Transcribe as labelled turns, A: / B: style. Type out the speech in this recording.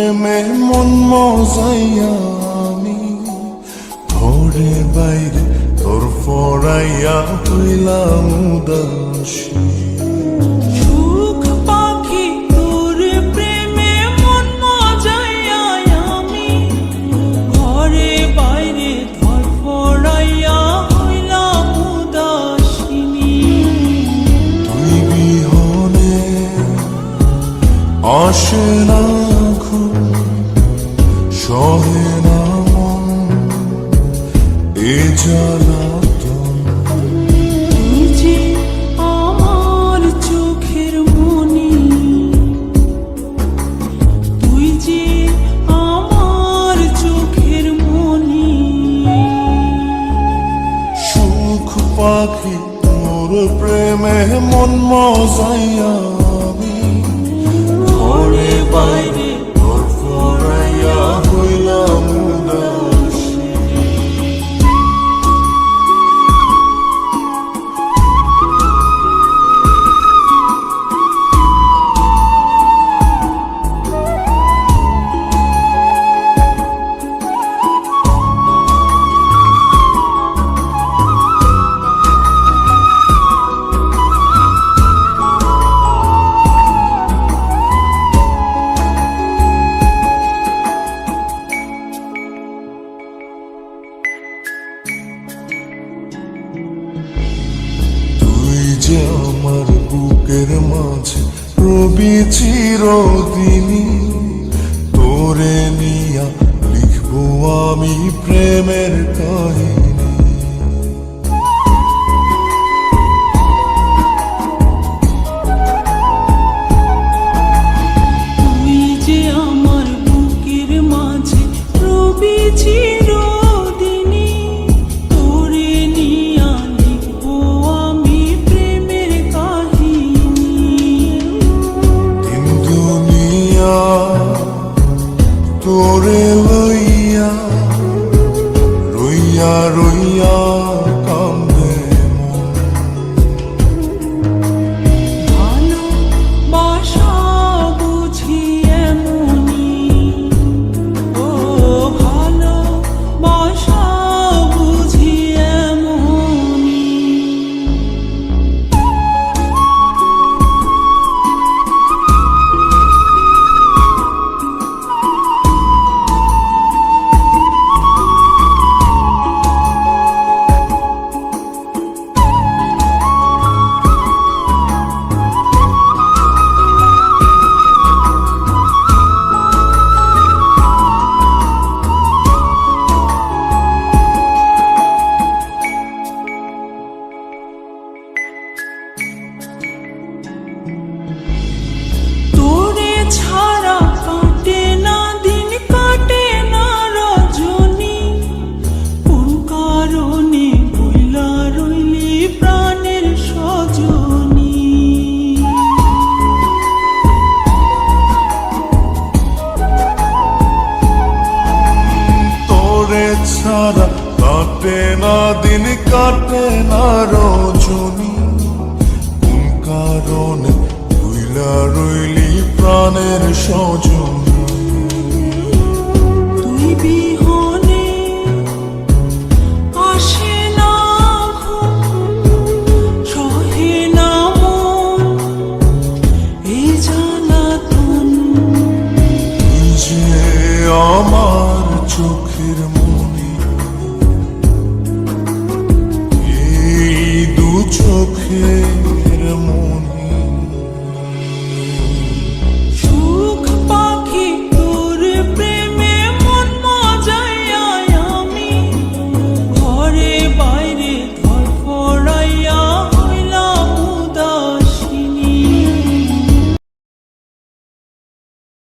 A: প্রেমে মন মজাইয়া আমি ঘরে বাইরে তোর ফরাইয়া হইলাম উদাসী।
B: সুখ পাখি তোর প্রেমে মন মজাইয়া আমি ঘরে বাইরে ধরফরাইয়া হইলাম উদাসিনী।
A: তুই বিহনে আসে না ঘুম, সহে না মন এ জ্বালাতন।
B: তুই যে আমার চোখের মনি, তুই যে আমার চোখের মনি।
A: সুখ পাখি তোর প্রেমে মন মজাইয়া আমি ঘরে বাইরে তোর ফরাইয়া হইলাম উদাসী। তুই যে আমার বুকের মাঝে রবি চিরদিনই, তোরে নিয়া লিখবো আমি প্রেমের কাহিনী।
B: তুই যে আমার বুকের মাঝে রবি চিরদিনই, তোরে নিয়া লিখবো আমি প্রেমের কাহিনী।
A: দিন দুনিয়া তোরে লইয়া রইয়া রইয়া কান্দে মন।
B: ভালোবাসা বুঝি এমনি, ও ভালোবাসা বুঝি এমনি। তোরে ছাড়া কাটে না দিন, কাটে না রজনী। কোন কারণে বইলা রইলি প্রাণের সজনী।
A: তোরে ছাড়া কাটে না দিন, কাটে না রজনী। কোন কারণে ভুইলা রইলি প্রাণের সজনী।